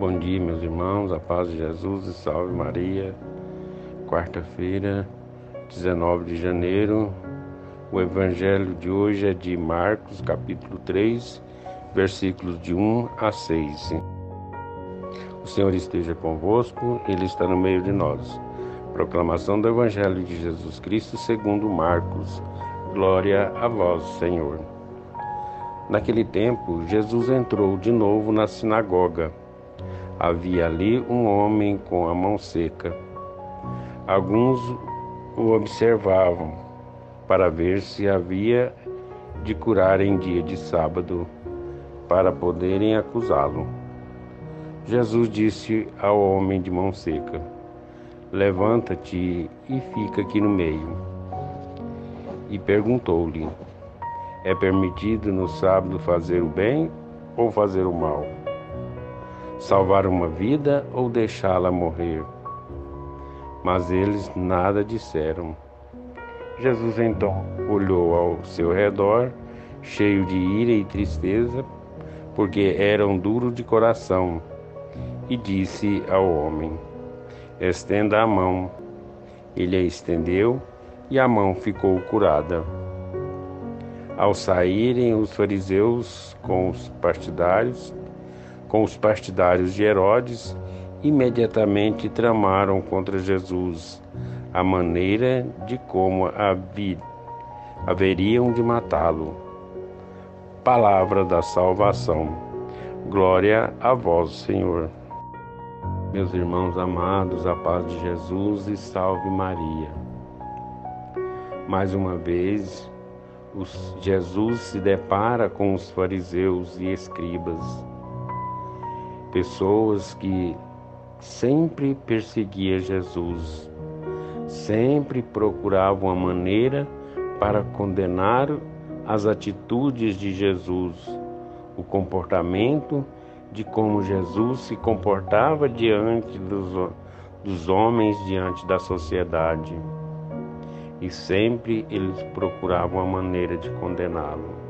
Bom dia, meus irmãos, a paz de Jesus e salve Maria. Quarta-feira, 19 de janeiro, o evangelho de hoje é de Marcos, capítulo 3, versículos de 1 a 6. O Senhor esteja convosco, Ele está no meio de nós. Proclamação do evangelho de Jesus Cristo segundo Marcos. Glória a vós, Senhor. Naquele tempo, Jesus entrou de novo na sinagoga. Havia ali um homem com a mão seca. Alguns o observavam para ver se havia de curar em dia de sábado, para poderem acusá-lo. Jesus disse ao homem de mão seca: "Levanta-te e fica aqui no meio." E perguntou-lhe: "É permitido no sábado fazer o bem ou fazer o mal? Salvar uma vida ou deixá-la morrer?" Mas eles nada disseram. Jesus então olhou ao seu redor, cheio de ira e tristeza, porque eram duros de coração, e disse ao homem: "Estenda a mão." Ele a estendeu e a mão ficou curada. Ao saírem os fariseus com os partidários de Herodes, imediatamente tramaram contra Jesus a maneira de como haveriam de matá-lo. Palavra da salvação. Glória a vós, Senhor. Meus irmãos amados, a paz de Jesus e salve Maria. Mais uma vez, Jesus se depara com os fariseus e escribas, pessoas que sempre perseguiam Jesus, sempre procuravam a maneira para condenar as atitudes de Jesus, o comportamento de como Jesus se comportava diante dos homens, diante da sociedade. E sempre eles procuravam a maneira de condená-lo.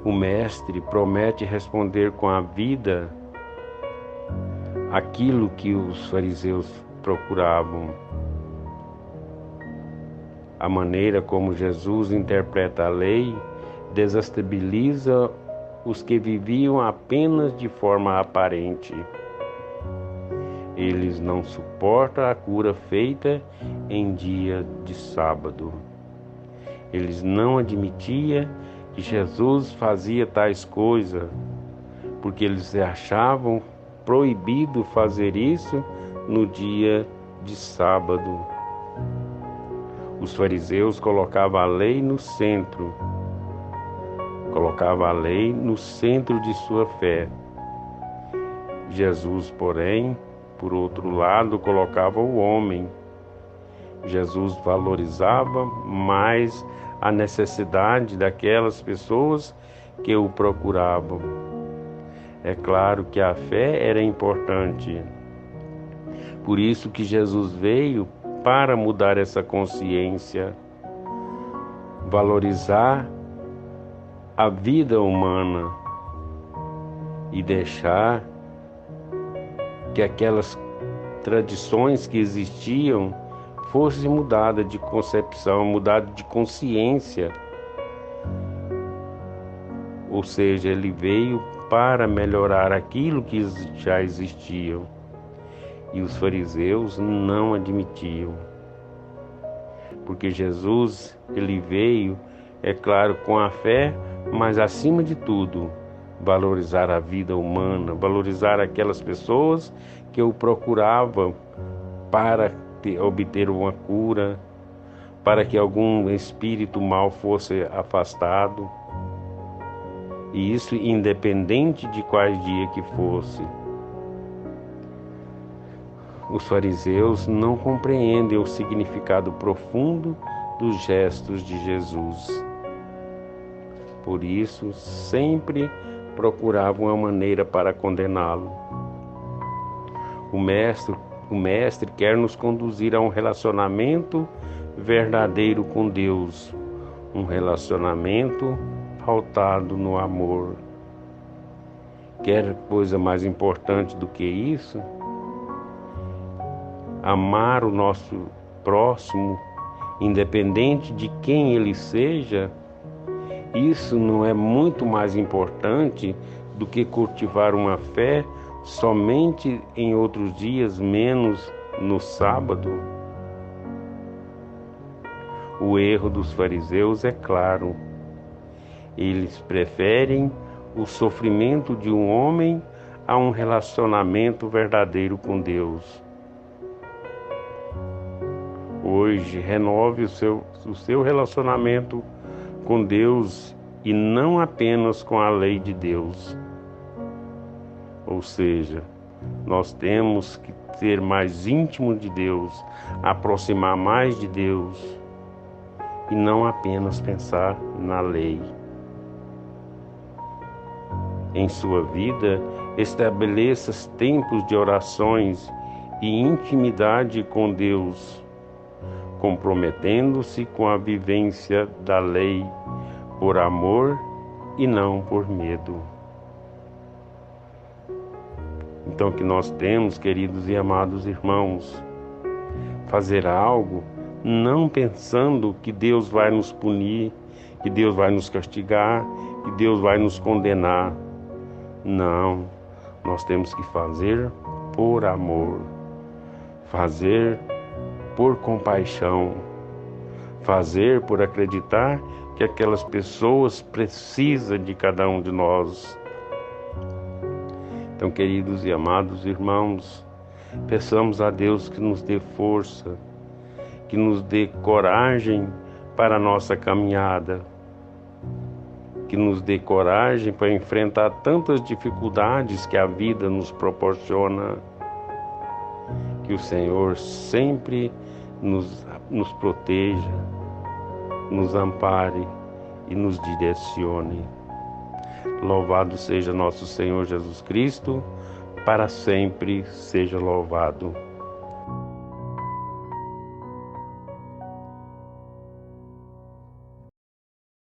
O Mestre promete responder com a vida aquilo que os fariseus procuravam. A maneira como Jesus interpreta a lei desestabiliza os que viviam apenas de forma aparente. Eles não suportam a cura feita em dia de sábado. Eles não admitiam que Jesus fazia tais coisas, porque eles achavam proibido fazer isso no dia de sábado. Os fariseus colocavam a lei no centro de sua fé. Jesus, porém, por outro lado, colocava o homem. Jesus valorizava mais a necessidade daquelas pessoas que o procuravam. É claro que a fé era importante. Por isso que Jesus veio para mudar essa consciência, valorizar a vida humana e deixar que aquelas tradições que existiam fossem mudadas de concepção, mudadas de consciência. Ou seja, ele veio para melhorar aquilo que já existia. E os fariseus não admitiam. Porque Jesus, ele veio, é claro, com a fé, mas acima de tudo, valorizar a vida humana, valorizar aquelas pessoas que o procuravam para obter uma cura, para que algum espírito mal fosse afastado. E isso independente de quais dias que fosse. Os fariseus não compreendem o significado profundo dos gestos de Jesus. Por isso, sempre procuravam uma maneira para condená-lo. O Mestre quer nos conduzir a um relacionamento verdadeiro com Deus, um relacionamento pautado no amor. Quer coisa mais importante do que isso? Amar o nosso próximo, independente de quem ele seja, isso não é muito mais importante do que cultivar uma fé somente em outros dias, menos no sábado? O erro dos fariseus é claro. Eles preferem o sofrimento de um homem a um relacionamento verdadeiro com Deus. Hoje, renove o seu relacionamento com Deus e não apenas com a lei de Deus. Ou seja, nós temos que ser mais íntimo de Deus, aproximar mais de Deus e não apenas pensar na lei. Em sua vida, estabeleça tempos de orações e intimidade com Deus, comprometendo-se com a vivência da lei por amor e não por medo. Então, que nós temos, queridos e amados irmãos, fazer algo não pensando que Deus vai nos punir, que Deus vai nos castigar, que Deus vai nos condenar. Não, nós temos que fazer por amor, fazer por compaixão, fazer por acreditar que aquelas pessoas precisam de cada um de nós. Então, queridos e amados irmãos, peçamos a Deus que nos dê força, que nos dê coragem para a nossa caminhada, que nos dê coragem para enfrentar tantas dificuldades que a vida nos proporciona. Que o Senhor sempre nos proteja, nos ampare e nos direcione. Louvado seja nosso Senhor Jesus Cristo, para sempre seja louvado.